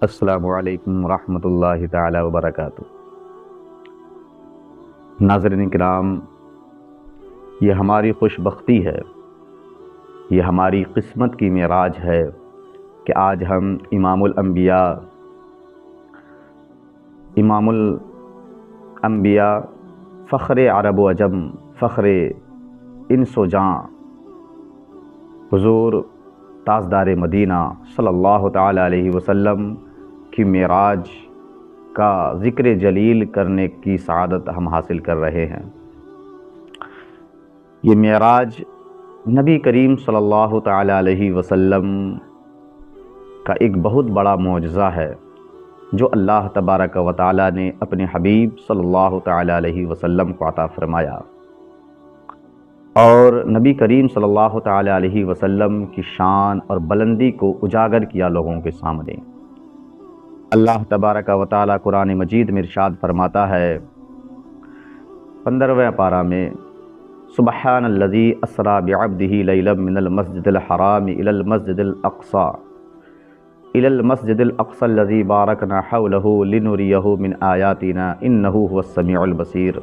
السلام علیکم ورحمۃ اللہ تعالی وبرکاتہ۔ ناظرین کرام، یہ ہماری خوش بختی ہے، یہ ہماری قسمت کی معراج ہے کہ آج ہم امام الانبیاء فخر عرب و عجم، فخر انس و جاں، حضور تاجدار مدینہ صلی اللہ تعالی علیہ وسلم کی معراج کا ذکر جلیل کرنے کی سعادت ہم حاصل کر رہے ہیں۔ یہ معراج نبی کریم صلی اللہ تعالی علیہ وسلم کا ایک بہت بڑا معجزہ ہے جو اللہ تبارک و تعالی نے اپنے حبیب صلی اللہ تعالی علیہ وسلم کو عطا فرمایا، اور نبی کریم صلی اللہ تعالی علیہ وسلم کی شان اور بلندی کو اجاگر کیا لوگوں کے سامنے۔ اللہ تبارک و تعالی قرآن مجید میں ارشاد فرماتا ہے 15ویں پارہ میں، سبحان الذی اسری بعبدہ لیلا من المسجد الحرام الی المسجد الاقصی الذی بارکنا حولہ لنریہ من آیاتنا انہ هو السمیع البصیر۔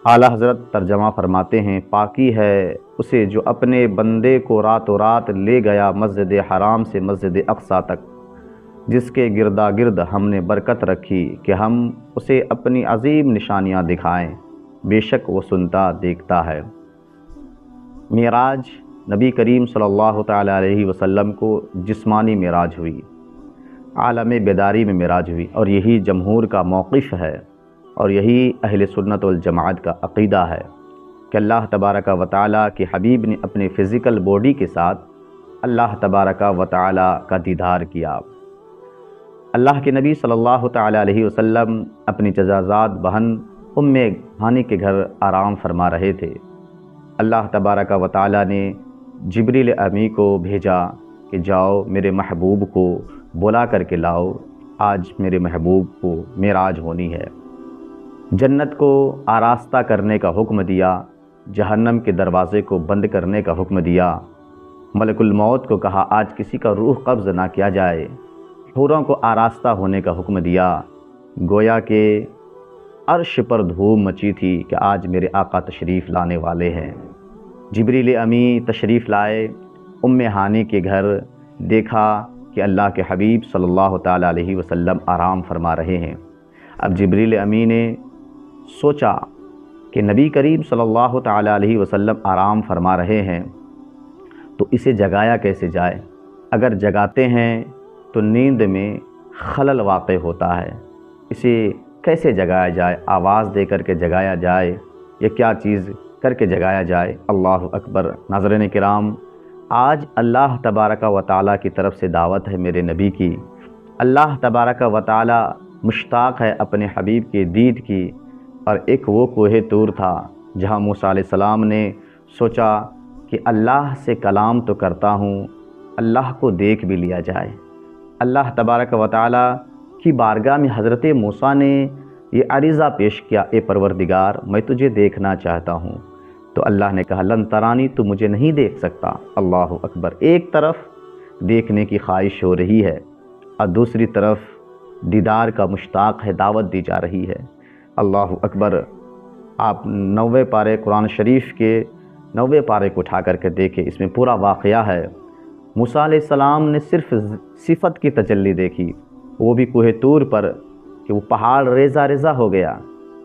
اعلیٰ حضرت ترجمہ فرماتے ہیں، پاکی ہے اسے جو اپنے بندے کو راتوں رات لے گیا مسجد حرام سے مسجد اقصی تک، جس کے گردا گرد ہم نے برکت رکھی کہ ہم اسے اپنی عظیم نشانیاں دکھائیں، بے شک وہ سنتا دیکھتا ہے۔ معراج نبی کریم صلی اللہ تعالی علیہ وسلم کو جسمانی معراج ہوئی، عالم بیداری میں معراج ہوئی، اور یہی جمہور کا موقف ہے، اور یہی اہل سنت والجماعت کا عقیدہ ہے کہ اللہ تبارک و تعالی کے حبیب نے اپنے فزیکل باڈی کے ساتھ اللہ تبارک و تعالی کا دیدار کیا۔ اللہ کے نبی صلی اللہ تعالی علیہ وسلم اپنی جزازاد بہن ام ہانی کے گھر آرام فرما رہے تھے۔ اللہ تبارک و تعالی نے جبریل امی کو بھیجا کہ جاؤ میرے محبوب کو بلا کر کے لاؤ، آج میرے محبوب کو معراج ہونی ہے۔ جنت کو آراستہ کرنے کا حکم دیا، جہنم کے دروازے کو بند کرنے کا حکم دیا، ملک الموت کو کہا آج کسی کا روح قبض نہ کیا جائے، حوروں کو آراستہ ہونے کا حکم دیا۔ گویا کہ عرش پر دھوم مچی تھی کہ آج میرے آقا تشریف لانے والے ہیں۔ جبریل امی تشریف لائے ام ہانی کے گھر، دیکھا کہ اللہ کے حبیب صلی اللہ تعالی علیہ وسلم آرام فرما رہے ہیں۔ اب جبریل امی نے سوچا کہ نبی کریم صلی اللہ تعالی علیہ وسلم آرام فرما رہے ہیں تو اسے جگایا کیسے جائے؟ اگر جگاتے ہیں تو نیند میں خلل واقع ہوتا ہے، اسے کیسے جگایا جائے؟ آواز دے کر کے جگایا جائے یا کیا چیز کر کے جگایا جائے؟ اللہ اکبر۔ ناظرین کرام، آج اللہ تبارک و تعالی کی طرف سے دعوت ہے میرے نبی کی۔ اللہ تبارک و تعالی مشتاق ہے اپنے حبیب کے دید کی، اور ایک وہ کوہ طور تھا جہاں موسیٰ علیہ السلام نے سوچا کہ اللہ سے کلام تو کرتا ہوں، اللہ کو دیکھ بھی لیا جائے۔ اللہ تبارک و تعالی کی بارگاہ میں حضرت موسیٰ نے یہ عریضہ پیش کیا، اے پروردگار میں تجھے دیکھنا چاہتا ہوں۔ تو اللہ نے کہا لن ترانی، تو مجھے نہیں دیکھ سکتا۔ اللہ اکبر۔ ایک طرف دیکھنے کی خواہش ہو رہی ہے اور دوسری طرف دیدار کا مشتاق ہے، دعوت دی جا رہی ہے۔ اللہ اکبر۔ آپ 90 پارے قرآن شریف کے 90 پارے کو اٹھا کر کے دیکھیں، اس میں پورا واقعہ ہے۔ موسیٰ علیہ السلام نے صرف صفت کی تجلی دیکھی، وہ بھی کوہ طور پر، کہ وہ پہاڑ ریزہ ریزہ ہو گیا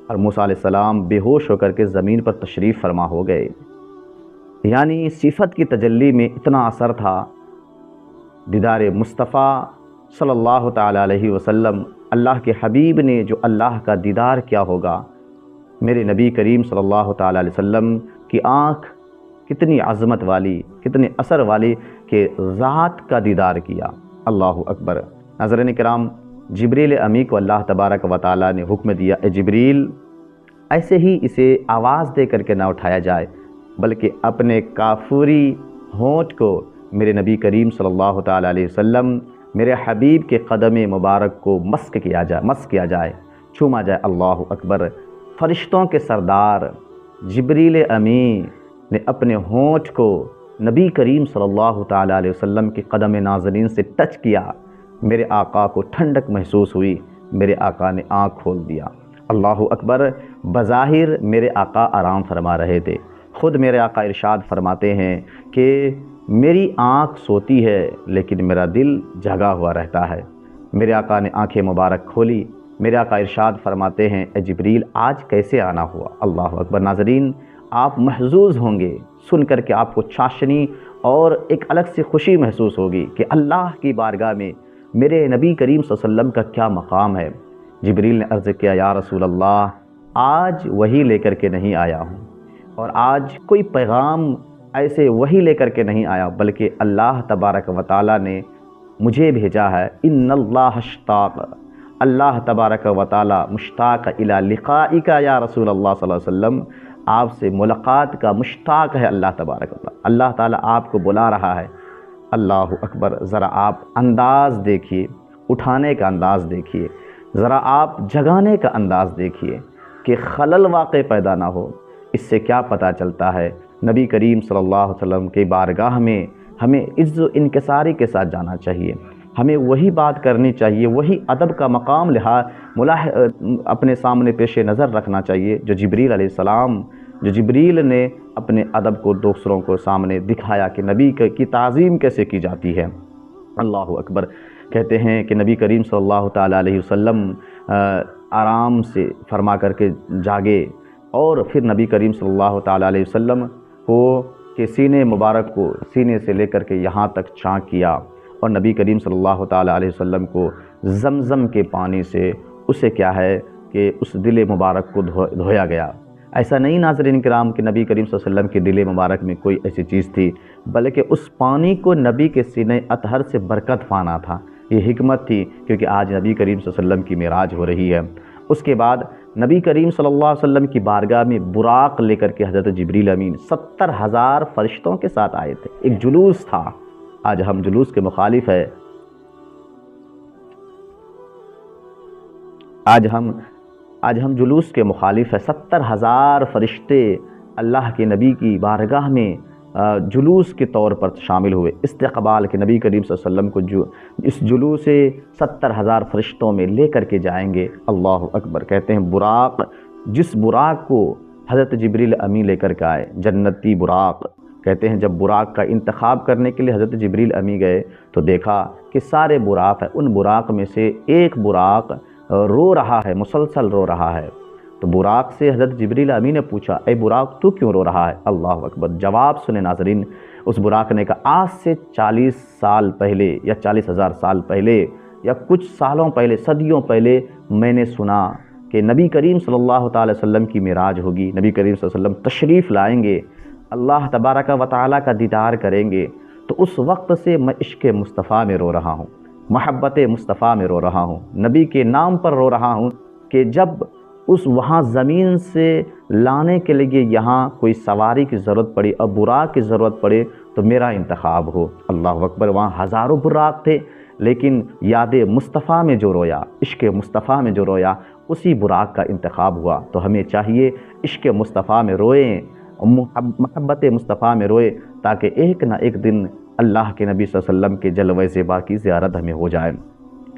اور موسیٰ علیہ السلام بے ہوش ہو کر کے زمین پر تشریف فرما ہو گئے۔ یعنی صفت کی تجلی میں اتنا اثر تھا۔ دیدار مصطفیٰ صلی اللہ تعالی علیہ وسلم، اللہ کے حبیب نے جو اللہ کا دیدار کیا ہوگا، میرے نبی کریم صلی اللہ تعالی علیہ وسلم کی آنکھ کتنی عظمت والی، کتنے اثر والی کہ ذات کا دیدار کیا۔ اللہ اکبر۔ ناظرین کرام، جبریل امی کو اللہ تبارک و تعالی نے حکم دیا، اے جبریل، ایسے ہی اسے آواز دے کر کے نہ اٹھایا جائے، بلکہ اپنے کافوری ہونٹ کو میرے نبی کریم صلی اللہ تعالی علیہ وسلم، میرے حبیب کے قدم مبارک کو مس کیا جائے، چھوما جائے۔ اللہ اکبر۔ فرشتوں کے سردار جبریل امی نے اپنے ہونٹ کو نبی کریم صلی اللہ تعالی علیہ وسلم کے قدم نازنین سے ٹچ کیا، میرے آقا کو ٹھنڈک محسوس ہوئی، میرے آقا نے آنکھ کھول دیا۔ اللہ اکبر! بظاہر میرے آقا آرام فرما رہے تھے، خود میرے آقا ارشاد فرماتے ہیں کہ میری آنکھ سوتی ہے لیکن میرا دل جگا ہوا رہتا ہے۔ میرے آقا نے آنکھیں مبارک کھولی، میرے آقا ارشاد فرماتے ہیں اے جبریل آج کیسے آنا ہوا؟ اللہ اکبر! ناظرین، آپ محظوظ ہوں گے سن کر کے، آپ کو چاشنی اور ایک الگ سی خوشی محسوس ہوگی کہ اللہ کی بارگاہ میں میرے نبی کریم صلی اللہ علیہ وسلم کا کیا مقام ہے۔ جبریل نے عرض کیا یا رسول اللہ آج وحی لے کر کے نہیں آیا ہوں، اور آج کوئی پیغام ایسے وحی لے کر کے نہیں آیا، بلکہ اللہ تبارک و تعالیٰ نے مجھے بھیجا ہے۔ ان اللہ اشتاق، اللہ تبارک و تعالیٰ مشتاق الی لقائک یا رسول اللہ صلی اللہ علیہ وسلم، آپ سے ملاقات کا مشتاق ہے اللہ تبارک و تعالیٰ۔ اللہ تعالیٰ آپ کو بلا رہا ہے۔ اللہ اکبر! ذرا آپ انداز دیکھیے، اٹھانے کا انداز دیکھیے، ذرا آپ جگانے کا انداز دیکھیے کہ خلل واقع پیدا نہ ہو۔ اس سے کیا پتہ چلتا ہے؟ نبی کریم صلی اللہ علیہ وسلم کی بارگاہ میں ہمیں عز و انکساری کے ساتھ جانا چاہیے، ہمیں وہی بات کرنی چاہیے، وہی ادب کا مقام اپنے سامنے پیش نظر رکھنا چاہیے جو جبریل علیہ السلام، جو جبریل نے اپنے ادب کو دوسروں کو سامنے دکھایا کہ نبی کی تعظیم کیسے کی جاتی ہے۔ اللہ اکبر! کہتے ہیں کہ نبی کریم صلی اللہ تعالیٰ علیہ وسلم آرام سے فرما کر کے جاگے، اور پھر نبی کریم صلی اللہ تعالیٰ علیہ وسلم کو کہ سینے مبارک کو سینے سے لے کر کے یہاں تک چاک کیا، اور نبی کریم صلی اللہ تعالیٰ علیہ وسلم کو زمزم کے پانی سے اسے کیا ہے کہ اس دل مبارک کو دھویا گیا۔ ایسا نہیں ناظرین کرام کہ نبی کریم صلی اللہ علیہ وسلم کے دل مبارک میں کوئی ایسی چیز تھی، بلکہ اس پانی کو نبی کے سینہ اطہر سے برکت پانا تھا۔ یہ حکمت تھی، کیونکہ آج نبی کریم صلی اللہ علیہ وسلم کی معراج ہو رہی ہے۔ اس کے بعد نبی کریم صلی اللہ علیہ وسلم کی بارگاہ میں براق لے کر کے حضرت جبریل امین 70,000 فرشتوں کے ساتھ آئے تھے، ایک جلوس تھا۔ آج ہم جلوس کے مخالف ہے، آج ہم جلوس کے مخالف ہے۔ 70,000 فرشتے اللہ کے نبی کی بارگاہ میں جلوس کے طور پر شامل ہوئے، استقبال کے نبی کریم صلی اللہ علیہ وسلم کو جو اس جلوس سے 70,000 فرشتوں میں لے کر کے جائیں گے۔ اللہ اکبر! کہتے ہیں براق، جس براق کو حضرت جبریل امین لے کر کے آئے، جنتی براق، کہتے ہیں جب براق کا انتخاب کرنے کے لیے حضرت جبریل امین گئے تو دیکھا کہ سارے براق ہیں، ان براق میں سے ایک براق رو رہا ہے، مسلسل رو رہا ہے۔ تو براق سے حضرت جبریل امین نے پوچھا اے براق تو کیوں رو رہا ہے؟ اللہ اکبر! جواب سنیں ناظرین، اس براق نے کہا آج سے 40 سال پہلے یا 40,000 سال پہلے یا کچھ سالوں پہلے، صدیوں پہلے میں نے سنا کہ نبی کریم صلی اللہ تعالی وسلم کی معراج ہوگی، نبی کریم صلی اللہ علیہ وسلم تشریف لائیں گے، اللہ تبارک و تعالیٰ کا دیدار کریں گے، تو اس وقت سے میں عشق مصطفیٰ میں رو رہا ہوں، محبت مصطفیٰ میں رو رہا ہوں، نبی کے نام پر رو رہا ہوں کہ جب اس وہاں زمین سے لانے کے لیے یہاں کوئی سواری کی ضرورت پڑی اور براق کی ضرورت پڑے تو میرا انتخاب ہو۔ اللہ اکبر! وہاں ہزاروں براق تھے، لیکن یاد مصطفیٰ میں جو رویا، عشق مصطفیٰ میں جو رویا، اسی براق کا انتخاب ہوا۔ تو ہمیں چاہیے عشق مصطفیٰ میں روئیں، محبت مصطفیٰ میں روئے، تاکہ ایک نہ ایک دن اللہ کے نبی صلی اللہ علیہ وسلم کے جلوہ زیبا کی زیارت ہمیں ہو جائے۔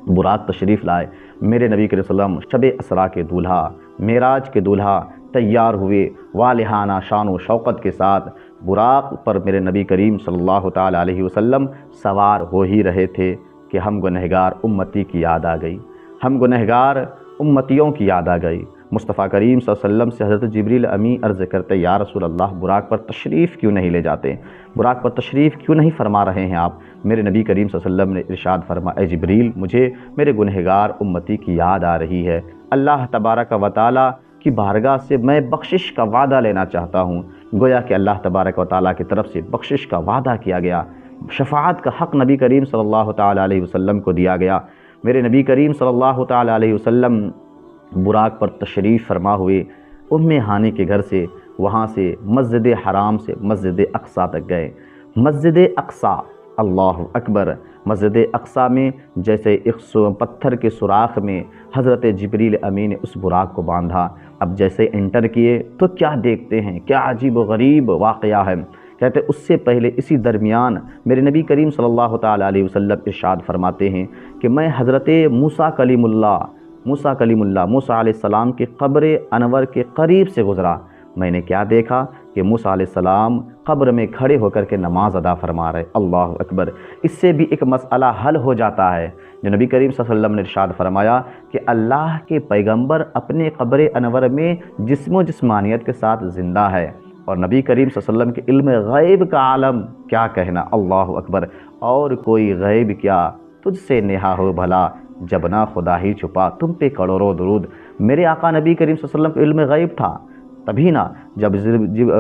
براق تشریف لائے، میرے نبی کریم صلی اللہ علیہ وسلم شب اسرا کے دولہا، معراج کے دولہا تیار ہوئے، والہانہ شان و شوقت کے ساتھ براق پر میرے نبی کریم صلی اللہ تعالی علیہ وسلم سوار ہو ہی رہے تھے کہ ہم گنہگار امتی کی یاد آ گئی، ہم گنہگار امتیوں کی یاد آ گئی۔ مصطفیٰ کریم صلی اللہ علیہ وسلم سے حضرت جبریل امین عرض کرتے یا رسول اللہ براق پر تشریف کیوں نہیں لے جاتے، براق پر تشریف کیوں نہیں فرما رہے ہیں آپ؟ میرے نبی کریم صلی اللہ علیہ وسلم نے ارشاد فرمایا اے جبریل مجھے میرے گنہگار امتی کی یاد آ رہی ہے، اللہ تبارک و تعالیٰ کی بارگاہ سے میں بخشش کا وعدہ لینا چاہتا ہوں۔ گویا کہ اللہ تبارک و تعالیٰ کی طرف سے بخشش کا وعدہ کیا گیا، شفاعت کا حق نبی کریم صلی اللہ تعالی علیہ وسلم کو دیا گیا۔ میرے نبی کریم صلی اللہ تعالی علیہ وسلم براق پر تشریف فرما ہوئے، ام ہانی کے گھر سے، وہاں سے مسجد حرام سے مسجد اقصیٰ تک گئے۔ مسجد اقصیٰ، اللہ اکبر! مسجد اقصیٰ میں جیسے ایک پتھر کے سوراخ میں حضرت جبریل امین نے اس براق کو باندھا۔ اب جیسے انٹر کیے تو کیا دیکھتے ہیں، کیا عجیب و غریب واقعہ ہے کہتے اس سے پہلے اسی درمیان میرے نبی کریم صلی اللہ تعالیٰ علیہ وسلم ارشاد فرماتے ہیں کہ میں حضرت موسیٰ کلیم اللہ علیہ السلام کی قبر انور کے قریب سے گزرا۔ میں نے کیا دیکھا کہ موسیٰ علیہ السلام قبر میں کھڑے ہو کر کے نماز ادا فرما رہے۔ اللہ اکبر! اس سے بھی ایک مسئلہ حل ہو جاتا ہے جو نبی کریم صلی اللہ علیہ وسلم نے ارشاد فرمایا کہ اللہ کے پیغمبر اپنے قبر انور میں جسم و جسمانیت کے ساتھ زندہ ہے، اور نبی کریم صلی اللہ علیہ وسلم کے علم غیب کا عالم کیا کہنا۔ اللہ اکبر! اور کوئی غیب کیا تجھ سے نہا ہو بھلا، جب نہ خدا ہی چھپا تم پہ کروڑوں درود۔ میرے آقا نبی کریم صلی اللہ علیہ وسلم کے علم غیب تھا تبھی نا جب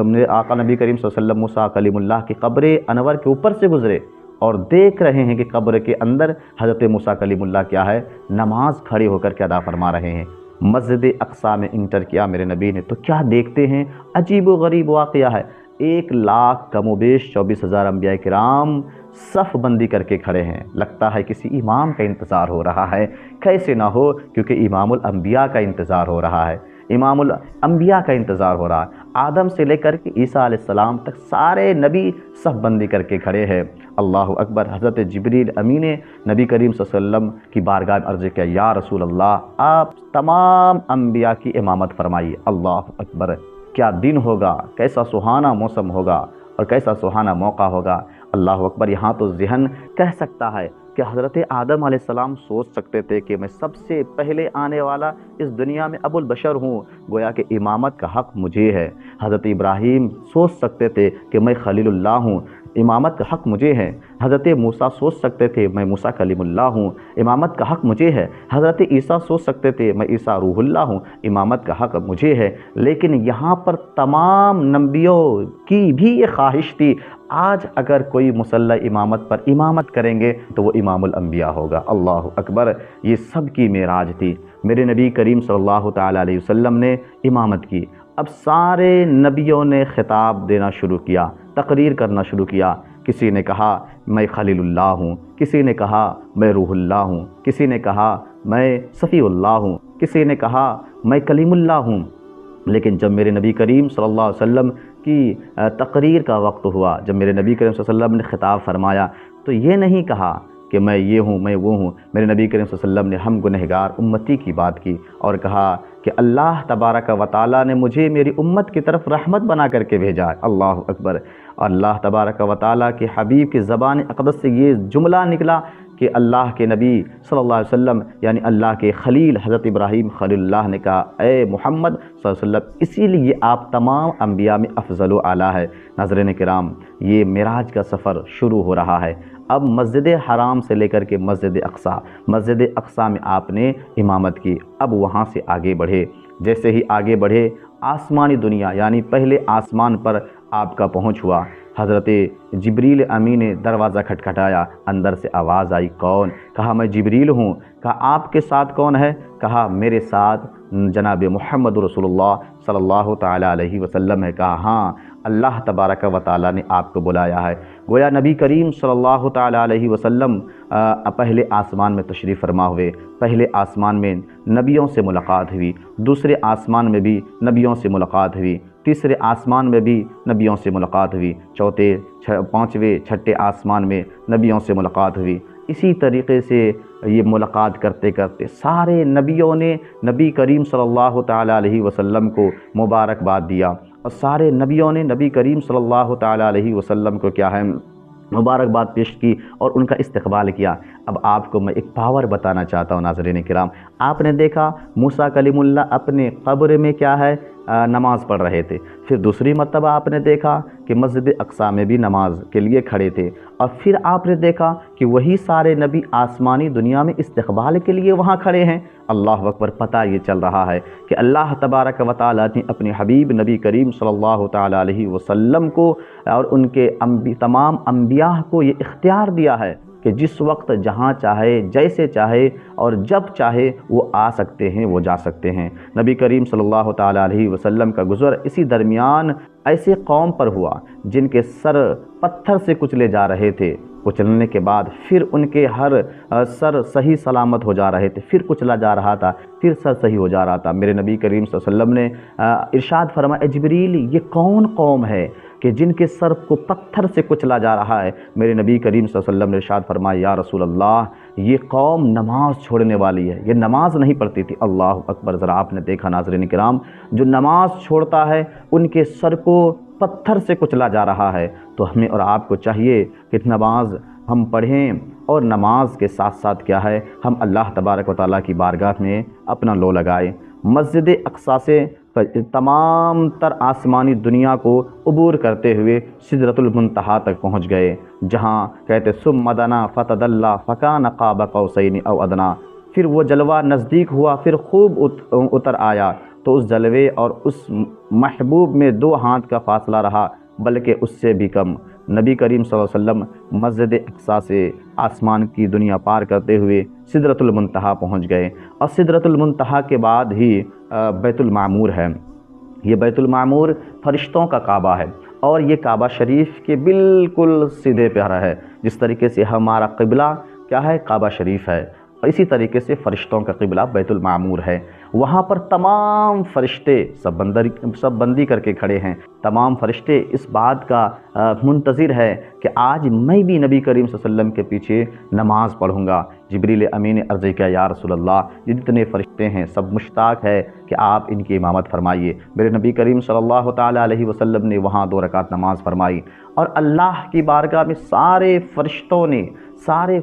میرے آقا نبی کریم صلی اللہ علیہ وسلم موسیٰ کلیم اللہ کی قبر انور کے اوپر سے گزرے اور دیکھ رہے ہیں کہ قبر کے اندر حضرت موسیٰ کلیم اللہ کیا ہے، نماز کھڑے ہو کر کے ادا فرما رہے ہیں۔ مسجد اقصیٰ میں انٹر کیا میرے نبی نے تو کیا دیکھتے ہیں، عجیب و غریب واقعہ ہے۔ 1,00,000 کم و بیش 24,000 انبیاء کرام صف بندی کر کے کھڑے ہیں۔ لگتا ہے کسی امام کا انتظار ہو رہا ہے، کیسے نہ ہو، کیونکہ امام الانبیاء کا انتظار ہو رہا ہے، امام الانبیاء کا انتظار ہو رہا ہے۔ آدم سے لے کر کے عیسیٰ علیہ السلام تک سارے نبی صف بندی کر کے کھڑے ہیں۔ اللہ اکبر! حضرت جبریل امین نے نبی کریم صلی اللہ علیہ وسلم کی بارگاہ میں عرض کیا، یا رسول اللہ آپ تمام انبیاء کی امامت فرمائیے۔ اللہ اکبر! کیا دن ہوگا، کیسا سہانا موسم ہوگا اور کیسا سہانا موقع ہوگا۔ اللہ اکبر! یہاں تو ذہن کہہ سکتا ہے کہ حضرت آدم علیہ السلام سوچ سکتے تھے کہ میں سب سے پہلے آنے والا اس دنیا میں ابو البشر ہوں، گویا کہ امامت کا حق مجھے ہے۔ حضرت ابراہیم سوچ سکتے تھے کہ میں خلیل اللہ ہوں، امامت کا حق مجھے ہے۔ حضرت موسیٰ سوچ سکتے تھے میں موسیٰ کلیم اللہ ہوں، امامت کا حق مجھے ہے۔ حضرت عیسیٰ سوچ سکتے تھے میں عیسیٰ روح اللہ ہوں، امامت کا حق مجھے ہے۔ لیکن یہاں پر تمام نبیوں کی بھی یہ خواہش تھی، آج اگر کوئی مصلی امامت پر امامت کریں گے تو وہ امام الانبیاء ہوگا۔ اللہ اکبر! یہ سب کی معراج تھی۔ میرے نبی کریم صلی اللہ تعالیٰ علیہ وسلم نے امامت کی۔ اب سارے نبیوں نے خطاب دینا شروع کیا، تقریر کرنا شروع کیا۔ کسی نے کہا میں خلیل اللہ ہوں، کسی نے کہا میں روح اللہ ہوں، کسی نے کہا میں صفی اللہ ہوں، کسی نے کہا میں کلیم اللہ ہوں۔ لیکن جب میرے نبی کریم صلی اللہ علیہ وسلم کی تقریر کا وقت ہوا، جب میرے نبی کریم صلی اللہ علیہ وسلم نے خطاب فرمایا تو یہ نہیں کہا کہ میں یہ ہوں میں وہ ہوں۔ میرے نبی کریم صلی اللہ علیہ وسلم نے ہم گنہگار امتی کی بات کی اور کہا کہ اللہ تبارک و تعالیٰ نے مجھے میری امت کی طرف رحمت بنا کر کے بھیجا ہے۔ اللہ اکبر! اللہ تبارک و تعالیٰ کے حبیب کی زبان اقدس سے یہ جملہ نکلا کہ اللہ کے نبی صلی اللہ علیہ وسلم یعنی اللہ کے خلیل حضرت ابراہیم خلیل اللہ نے کہا اے محمد صلی اللہ علیہ وسلم اسی لیے آپ تمام انبیاء میں افضل و اعلیٰ ہے۔ ناظرین کرام، یہ معراج کا سفر شروع ہو رہا ہے۔ اب مسجد حرام سے لے کر کے مسجد اقصیٰ میں آپ نے امامت کی۔ اب وہاں سے آگے بڑھے، جیسے ہی آگے بڑھے آسمانی دنیا یعنی پہلے آسمان پر آپ کا پہنچ ہوا۔ حضرت جبریل امین نے دروازہ کھٹکھٹایا، اندر سے آواز آئی کون؟ کہا میں جبریل ہوں۔ کہا آپ کے ساتھ کون ہے؟ کہا میرے ساتھ جناب محمد رسول اللہ صلی اللہ تعالیٰ علیہ وسلم ہے۔ کہا ہاں اللہ تبارک و تعالیٰ نے آپ کو بلایا ہے۔ گویا نبی کریم صلی اللہ تعالیٰ علیہ وسلم پہلے آسمان میں تشریف فرما ہوئے۔ پہلے آسمان میں نبیوں سے ملاقات ہوئی، دوسرے آسمان میں بھی نبیوں سے ملاقات ہوئی، تیسرے آسمان میں بھی نبیوں سے ملاقات ہوئی، چوتھے پانچویں چھٹے آسمان میں نبیوں سے ملاقات ہوئی۔ اسی طریقے سے یہ ملاقات کرتے کرتے سارے نبیوں نے نبی کریم صلی اللہ تعالیٰ علیہ وسلم کو مبارکباد دیا، اور سارے نبیوں نے نبی کریم صلی اللہ تعالیٰ علیہ وسلم کو کیا ہے مبارکباد پیش کی اور ان کا استقبال کیا۔ اب آپ کو میں ایک پاور بتانا چاہتا ہوں ناظرین کرام۔ آپ نے دیکھا موسیٰ کلیم اللہ اپنے قبر میں کیا ہے نماز پڑھ رہے تھے، پھر دوسری مرتبہ آپ نے دیکھا کہ مسجد اقصیٰ میں بھی نماز کے لیے کھڑے تھے، اور پھر آپ نے دیکھا کہ وہی سارے نبی آسمانی دنیا میں استقبال کے لیے وہاں کھڑے ہیں۔ اللہ اکبر! پتہ یہ چل رہا ہے کہ اللہ تبارک و تعالیٰ نے اپنے حبیب نبی کریم صلی اللہ تعالیٰ علیہ وسلم کو اور ان کے تمام انبیاء کو یہ اختیار دیا ہے کہ جس وقت جہاں چاہے جیسے چاہے اور جب چاہے وہ آ سکتے ہیں، وہ جا سکتے ہیں۔ نبی کریم صلی اللہ تعالیٰ علیہ وسلم کا گزر اسی درمیان ایسے قوم پر ہوا جن کے سر پتھر سے کچلے جا رہے تھے، کچلنے کے بعد پھر ان کے ہر سر صحیح سلامت ہو جا رہے تھے، پھر کچلا جا رہا تھا، پھر سر صحیح ہو جا رہا تھا۔ میرے نبی کریم صلی اللہ علیہ وسلم نے ارشاد فرمایا اے جبریل یہ کون قوم ہے کہ جن کے سر کو پتھر سے کچلا جا رہا ہے، میرے نبی کریم صلی اللہ علیہ وسلم نے ارشاد فرمایا یا رسول اللہ یہ قوم نماز چھوڑنے والی ہے، یہ نماز نہیں پڑھتی تھی۔ اللہ اکبر، ذرا آپ نے دیکھا ناظرین کرام، جو نماز چھوڑتا ہے ان کے سر کو پتھر سے کچلا جا رہا ہے۔ تو ہمیں اور آپ کو چاہیے کہ نماز ہم پڑھیں، اور نماز کے ساتھ ساتھ کیا ہے، ہم اللہ تبارک و تعالیٰ کی بارگاہ میں اپنا لو لگائیں۔ مسجد اقصیٰ سے تمام تر آسمانی دنیا کو عبور کرتے ہوئے سدرۃ المنتہا تک پہنچ گئے، جہاں کہتے ثم دنا فتدلی فکان قاب قوسین او ادنی، پھر وہ جلوہ نزدیک ہوا، پھر خوب اتر آیا، تو اس جلوے اور اس محبوب میں 2 ہاتھ کا فاصلہ رہا، بلکہ اس سے بھی کم۔ نبی کریم صلی اللہ علیہ وسلم مسجد اقصیٰ سے آسمان کی دنیا پار کرتے ہوئے سدرۃ المنتہا پہنچ گئے، اور سدرۃ المنتہا کے بعد ہی بیت المعمور ہے۔ یہ بیت المعمور فرشتوں کا کعبہ ہے، اور یہ کعبہ شریف کے بالکل سیدھے پیارا ہے۔ جس طریقے سے ہمارا قبلہ کیا ہے، کعبہ شریف ہے، اور اسی طریقے سے فرشتوں کا قبلہ بیت المعمور ہے۔ وہاں پر تمام فرشتے سب بندی کر کے کھڑے ہیں۔ تمام فرشتے اس بات کا منتظر ہے کہ آج میں بھی نبی کریم صلی اللہ علیہ وسلم کے پیچھے نماز پڑھوں گا۔ جبریل امین نے عرض کیا یا رسول اللہ یہ جتنے فرشتے ہیں سب مشتاق ہے کہ آپ ان کی امامت فرمائیے۔ میرے نبی کریم صلی اللہ تعالیٰ علیہ وسلم نے وہاں 2 رکعت نماز فرمائی، اور اللہ کی بارگاہ میں سارے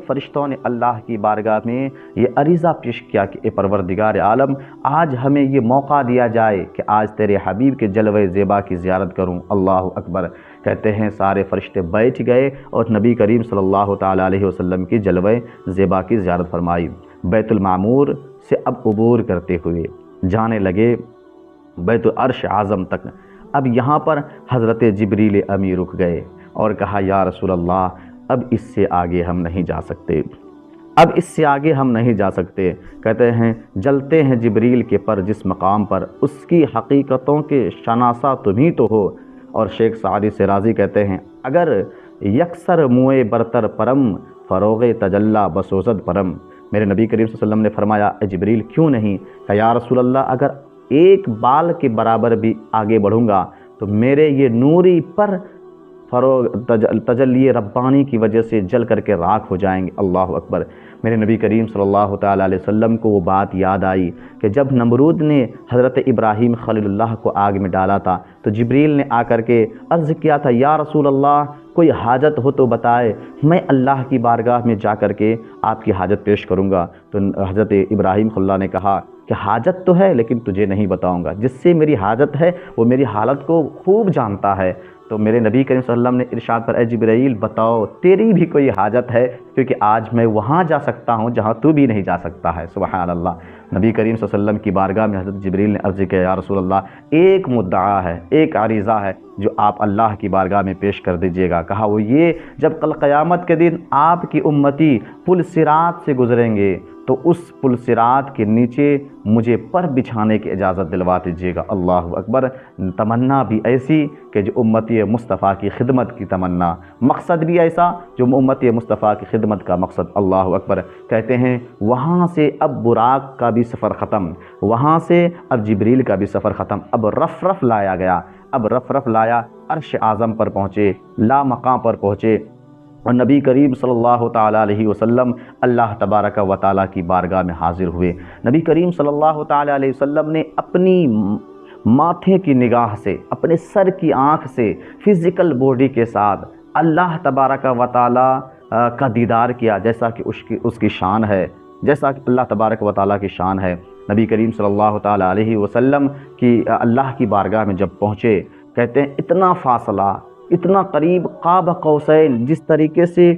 فرشتوں نے اللہ کی بارگاہ میں یہ عریضہ پیش کیا کہ اے پروردگار عالم، آج ہمیں یہ موقع دیا جائے کہ آج تیرے حبیب کے جلوہ زیبا کی زیارت کروں۔ اللہ اکبر، کہتے ہیں سارے فرشتے بیٹھ گئے اور نبی کریم صلی اللہ تعالیٰ علیہ وسلم کی جلوہ زیبا کی زیارت فرمائی۔ بیت المعمور سے اب عبور کرتے ہوئے جانے لگے بیت العرش اعظم تک۔ اب یہاں پر حضرت جبریل امی رک گئے اور کہا یا رسول اللہ اب اس سے آگے ہم نہیں جا سکتے، کہتے ہیں جلتے ہیں جبریل کے پر جس مقام پر اس کی حقیقتوں کے شناسا تم ہی تو ہو۔ اور شیخ سعدی شیرازی کہتے ہیں اگر یکسر موئے برتر پرم فروغ تجلا بسوزد پرم۔ میرے نبی کریم صلی اللہ علیہ وسلم نے فرمایا اے جبریل کیوں نہیں؟ کہ یا رسول اللہ اگر ایک بال کے برابر بھی آگے بڑھوں گا تو میرے یہ نوری پر فروغ تجلی ربانی کی وجہ سے جل کر کے راکھ ہو جائیں گے۔ اللہ اکبر، میرے نبی کریم صلی اللہ تعالیٰ علیہ وسلم کو وہ بات یاد آئی کہ جب نمرود نے حضرت ابراہیم خلیل اللہ کو آگ میں ڈالا تھا تو جبریل نے آ کر کے عرض کیا تھا یا رسول اللہ کوئی حاجت ہو تو بتائے، میں اللہ کی بارگاہ میں جا کر کے آپ کی حاجت پیش کروں گا۔ تو حضرت ابراہیم خلیل اللہ نے کہا کہ حاجت تو ہے لیکن تجھے نہیں بتاؤں گا، جس سے میری حاجت ہے وہ میری حالت کو خوب جانتا ہے۔ تو میرے نبی کریم صلی اللہ علیہ وسلم نے ارشاد پر اے جبرائیل بتاؤ تیری بھی کوئی حاجت ہے، کیونکہ آج میں وہاں جا سکتا ہوں جہاں تو بھی نہیں جا سکتا ہے۔ سبحان اللہ، نبی کریم صلی اللہ علیہ وسلم کی بارگاہ میں حضرت جبریل نے عرض کیا یا رسول اللہ ایک مدعا ہے، ایک عریضہ ہے جو آپ اللہ کی بارگاہ میں پیش کر دیجئے گا۔ کہا وہ یہ جب کل قیامت کے دن آپ کی امتی پل صراط سے گزریں گے تو اس پل صراط کے نیچے مجھے پر بچھانے کی اجازت دلوا دیجیے گا۔ اللہ اکبر، تمنا بھی ایسی کہ جو امتی مصطفیٰ کی خدمت کی تمنا، مقصد بھی ایسا جو امتی مصطفیٰ کی خدمت کا مقصد۔ اللہ اکبر، کہتے ہیں وہاں سے اب براق کا بھی سفر ختم، وہاں سے اب جبریل کا بھی سفر ختم، اب رف لایا گیا، اب رف لایا، عرش اعظم پر پہنچے، لا مقام پر پہنچے، اور نبی کریم صلی اللہ تعالیٰ علیہ وسلم اللہ تبارک و تعالیٰ کی بارگاہ میں حاضر ہوئے۔ نبی کریم صلی اللہ تعالیٰ علیہ وسلم نے اپنی ماتھے کی نگاہ سے، اپنے سر کی آنکھ سے، فزیکل باڈی کے ساتھ اللہ تبارک و تعالیٰ کا دیدار کیا، جیسا کہ اس کی شان ہے، جیسا کہ اللہ تبارک و تعالیٰ کی شان ہے۔ نبی کریم صلی اللہ تعالیٰ علیہ وسلم کی اللہ کی بارگاہ میں جب پہنچے، کہتے ہیں اتنا فاصلہ، اتنا قریب، قاب قوسین، جس طریقے سے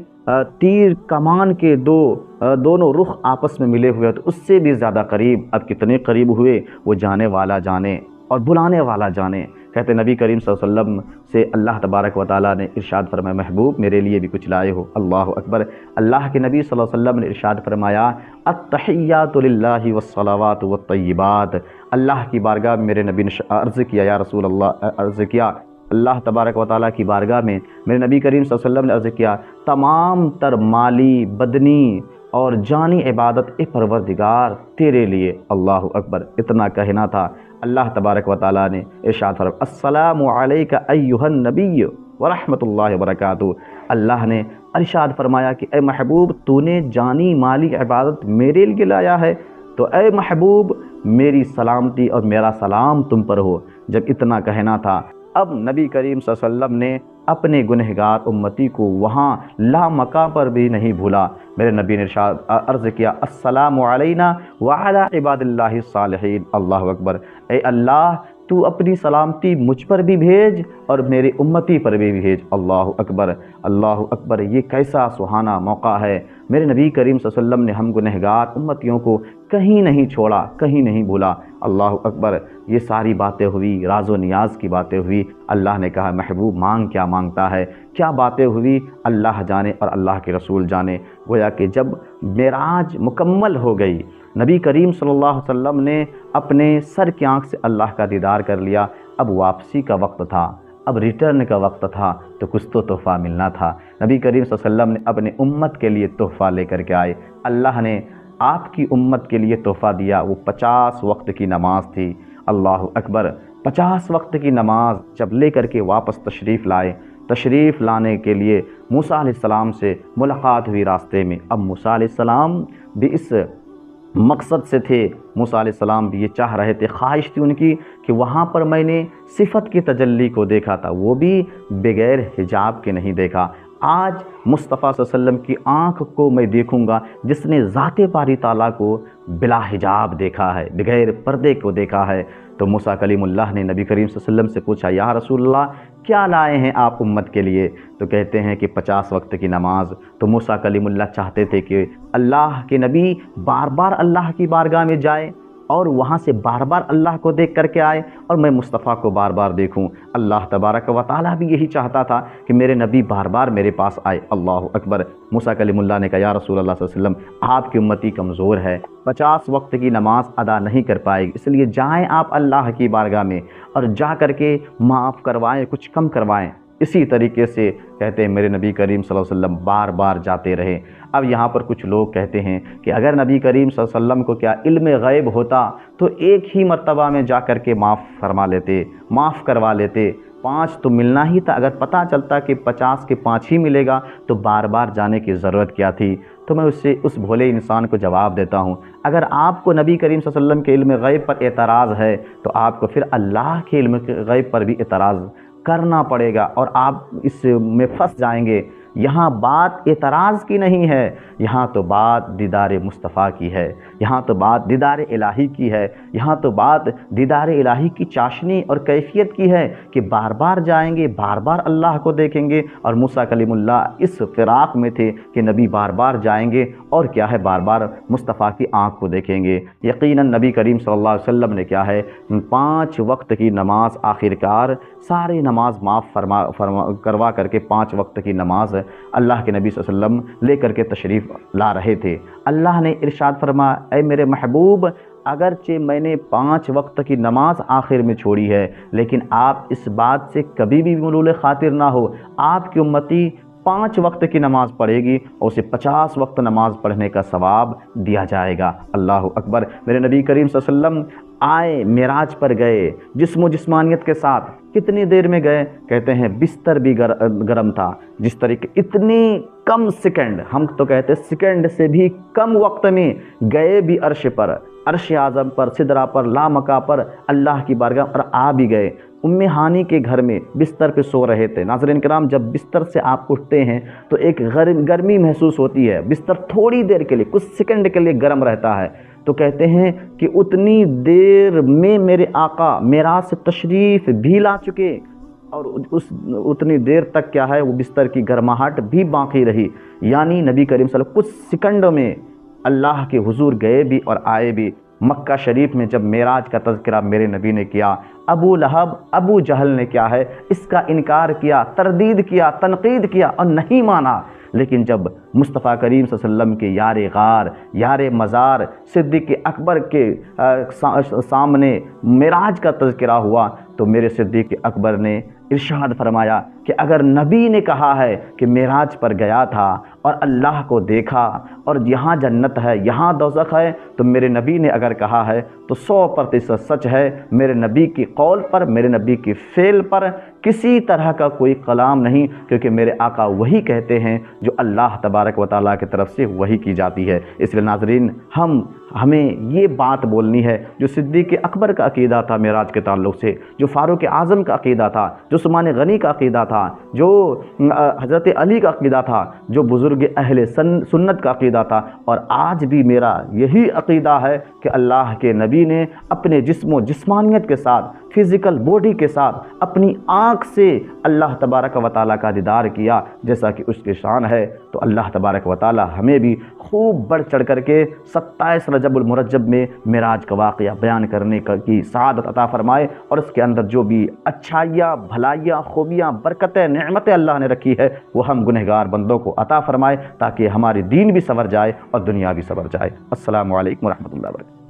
تیر کمان کے دونوں رخ آپس میں ملے ہوئے تو اس سے بھی زیادہ قریب۔ اب کتنے قریب ہوئے وہ جانے والا جانے اور بلانے والا جانے۔ کہتے نبی کریم صلی اللہ علیہ وسلم سے اللہ تبارک و تعالیٰ نے ارشاد فرمایا محبوب میرے لیے بھی کچھ لائے ہو۔ اللہ اکبر، اللہ کے نبی صلی اللہ علیہ وسلم نے ارشاد فرمایا التحیات للہ والصلوات والطیبات۔ اللہ کی بارگاہ میں میرے نبی نے عرض کیا یا رسول اللہ، عرض کیا اللہ تبارک و تعالیٰ کی بارگاہ میں میرے نبی کریم صلی اللہ علیہ وسلم نے عرض کیا تمام تر مالی، بدنی اور جانی عبادت اے پروردگار تیرے لیے۔ اللہ اکبر، اتنا کہنا تھا، اللہ تبارک و تعالیٰ نے ارشاد فرمایا السلام علیک ایھا النبی ورحمۃ اللہ وبرکاتہ۔ اللہ نے ارشاد فرمایا کہ اے محبوب تو نے جانی مالی عبادت میرے لیے لایا ہے، تو اے محبوب میری سلامتی اور میرا سلام تم پر ہو۔ جب اتنا کہنا تھا، اب نبی کریم صلی اللہ علیہ وسلم نے اپنے گنہگار امتی کو وہاں لامکاں پر بھی نہیں بھولا۔ میرے نبی نے ارشاد عرض کیا السلام علینا وعلی عباد اللہ الصالحین۔ اللہ اکبر، اے اللہ تو اپنی سلامتی مجھ پر بھی بھیج اور میری امتی پر بھی بھیج۔ اللہ اکبر، اللہ اکبر، یہ کیسا سہانا موقع ہے۔ میرے نبی کریم صلی اللہ علیہ وسلم نے ہم گنہگار امتیوں کو کہیں نہیں چھوڑا، کہیں نہیں بھولا۔ اللہ اکبر، یہ ساری باتیں ہوئی، راز و نیاز کی باتیں ہوئی۔ اللہ نے کہا محبوب مانگ کیا مانگتا ہے، کیا باتیں ہوئی اللہ جانے اور اللہ کے رسول جانے۔ گویا کہ جب معراج مکمل ہو گئی، نبی کریم صلی اللہ علیہ وسلم نے اپنے سر کی آنکھ سے اللہ کا دیدار کر لیا۔ اب واپسی کا وقت تھا، اب ریٹرن کا وقت تھا، تو کچھ تو تحفہ ملنا تھا۔ نبی کریم صلی اللہ علیہ وسلم نے اپنے امت کے لیے تحفہ لے کر کے آئے۔ اللہ نے آپ کی امت کے لیے تحفہ دیا، وہ 50 وقت کی نماز تھی۔ اللہ اکبر، 50 وقت کی نماز جب لے کر کے واپس تشریف لائے، تشریف لانے کے لیے موسیٰ علیہ السلام سے ملاقات ہوئی راستے میں۔ اب موسیٰ علیہ السلام بھی اس مقصد سے تھے، موسیٰ علیہ السلام بھی یہ چاہ رہے تھے، خواہش تھی ان کی کہ وہاں پر میں نے صفت کی تجلی کو دیکھا تھا، وہ بھی بغیر حجاب کے نہیں دیکھا۔ آج مصطفیٰ صلی اللہ علیہ وسلم کی آنکھ کو میں دیکھوں گا جس نے ذات باری تعالیٰ کو بلا حجاب دیکھا ہے، بغیر پردے کو دیکھا ہے۔ تو موسیٰ کلیم اللہ نے نبی کریم صلی اللہ علیہ وسلم سے پوچھا یا رسول اللہ کیا لائے ہیں آپ امت کے لیے؟ تو کہتے ہیں کہ 50 وقت کی نماز۔ تو موسیٰ کلیم اللہ چاہتے تھے کہ اللہ کے نبی بار بار اللہ کی بارگاہ میں جائے اور وہاں سے بار بار اللہ کو دیکھ کر کے آئے اور میں مصطفیٰ کو بار بار دیکھوں۔ اللہ تبارک و تعالیٰ بھی یہی چاہتا تھا کہ میرے نبی بار بار میرے پاس آئے۔ اللہ اکبر، موسیٰ کلیم اللہ نے کہا یا رسول اللہ صلی اللہ علیہ وسلم آپ کی امتی کمزور ہے، 50 وقت کی نماز ادا نہیں کر پائے گی، اس لیے جائیں آپ اللہ کی بارگاہ میں اور جا کر کے معاف کروائیں، کچھ کم کروائیں۔ اسی طریقے سے کہتے ہیں میرے نبی کریم صلی اللہ علیہ وسلم بار بار جاتے رہے۔ اب یہاں پر کچھ لوگ کہتے ہیں کہ اگر نبی کریم صلی اللہ علیہ وسلم کو کیا علم غیب ہوتا تو ایک ہی مرتبہ میں جا کر کے معاف فرما لیتے، معاف کروا لیتے، 5 تو ملنا ہی تھا، اگر پتہ چلتا کہ 50 کے 5 ہی ملے گا تو بار بار جانے کی ضرورت کیا تھی؟ تو میں اس بھولے انسان کو جواب دیتا ہوں، اگر آپ کو نبی کریم صلی اللہ علیہ وسلم کے علم غیب پر اعتراض ہے تو آپ کو پھر اللہ کے علم غیب پر بھی اعتراض کرنا پڑے گا اور آپ اس میں پھنس جائیں گے۔ یہاں بات اعتراض کی نہیں ہے، یہاں تو بات دیدار مصطفیٰ کی ہے، یہاں تو بات دیدار الہی کی ہے، یہاں تو بات دیدار الہی کی چاشنی اور کیفیت کی ہے کہ بار بار جائیں گے، بار بار اللہ کو دیکھیں گے۔ اور موسیٰ کلیم اللہ اس فراق میں تھے کہ نبی بار بار جائیں گے اور کیا ہے بار بار مصطفیٰ کی آنکھ کو دیکھیں گے۔ یقیناً نبی کریم صلی اللہ علیہ وسلم نے کیا ہے 5 وقت کی نماز آخرکار ساری نماز معاف کروا کر کے 5 وقت کی نماز اللہ کے نبی صلی اللہ علیہ وسلم لے کر کے تشریف لا رہے تھے۔ اللہ نے ارشاد فرمایا اے میرے محبوب اگرچہ میں نے 5 وقت کی نماز آخر میں چھوڑی ہے لیکن آپ اس بات سے کبھی بھی ملول خاطر نہ ہو، آپ کی امتی 5 وقت کی نماز پڑھے گی اور اسے 50 وقت نماز پڑھنے کا ثواب دیا جائے گا۔ اللہ اکبر، میرے نبی کریم صلی اللہ علیہ وسلم آئے، معراج پر گئے جسم و جسمانیت کے ساتھ۔ کتنی دیر میں گئے؟ کہتے ہیں بستر بھی گرم تھا، جس طریقے اتنی کم سیکنڈ، ہم تو کہتے ہیں سیکنڈ سے بھی کم وقت میں گئے بھی عرش پر، عرش اعظم پر، سدرہ پر، لامکا پر، اللہ کی بارگاہ پر آ بھی گئے۔ ام ہانی کے گھر میں بستر پہ سو رہے تھے۔ ناظرین کرام، جب بستر سے آپ اٹھتے ہیں تو ایک گرمی محسوس ہوتی ہے، بستر تھوڑی دیر کے لیے، کچھ سیکنڈ کے لیے گرم رہتا ہے، تو کہتے ہیں کہ اتنی دیر میں میرے آقا معراج سے تشریف بھی لا چکے اور اتنی دیر تک کیا ہے وہ بستر کی گرماہٹ بھی باقی رہی، یعنی نبی کریم صلی اللہ علیہ وسلم کچھ سیکنڈوں میں اللہ کے حضور گئے بھی اور آئے بھی۔ مکہ شریف میں جب معراج کا تذکرہ میرے نبی نے کیا، ابو لہب ابو جہل نے کیا ہے اس کا انکار کیا، تردید کیا، تنقید کیا اور نہیں مانا۔ لیکن جب مصطفیٰ کریم صلی اللہ علیہ وسلم کے یار غار، یار مزار صدیق اکبر کے سامنے معراج کا تذکرہ ہوا تو میرے صدیق اکبر نے ارشاد فرمایا کہ اگر نبی نے کہا ہے کہ معراج پر گیا تھا اور اللہ کو دیکھا اور یہاں جنت ہے یہاں دوزخ ہے، تو میرے نبی نے اگر کہا ہے تو 100% سچ ہے۔ میرے نبی کی قول پر، میرے نبی کی فعل پر کسی طرح کا کوئی کلام نہیں، کیونکہ میرے آقا وہی کہتے ہیں جو اللہ تبارک و تعالیٰ کی طرف سے وہی کی جاتی ہے۔ اس لیے ناظرین، ہمیں یہ بات بولنی ہے جو صدیق اکبر کا عقیدہ تھا معراج کے تعلق سے، جو فاروق اعظم کا عقیدہ تھا، جو عثمان غنی کا عقیدہ تھا، جو حضرت علی کا عقیدہ تھا، جو بزرگ اہل سنت کا عقیدہ تھا، اور آج بھی میرا یہی عقیدہ ہے کہ اللہ کے نبی نے اپنے جسم و جسمانیت کے ساتھ، فزیکل باڈی کے ساتھ، اپنی آنکھ سے اللہ تبارک و تعالیٰ کا دیدار کیا جیسا کہ اس کی شان ہے۔ تو اللہ تبارک و تعالیٰ ہمیں بھی خوب بڑھ چڑھ کر کے 27 رجب المرجب میں معراج کا واقعہ بیان کرنے کی سعادت عطا فرمائے، اور اس کے اندر جو بھی اچھائیاں، بھلائیاں، خوبیاں، برکتیں، نعمتیں اللہ نے رکھی ہے وہ ہم گنہگار بندوں کو عطا فرمائے، تاکہ ہماری دین بھی سنور جائے اور دنیا بھی سنور جائے۔ السلام علیکم ورحمۃ اللہ وبرکاتہ۔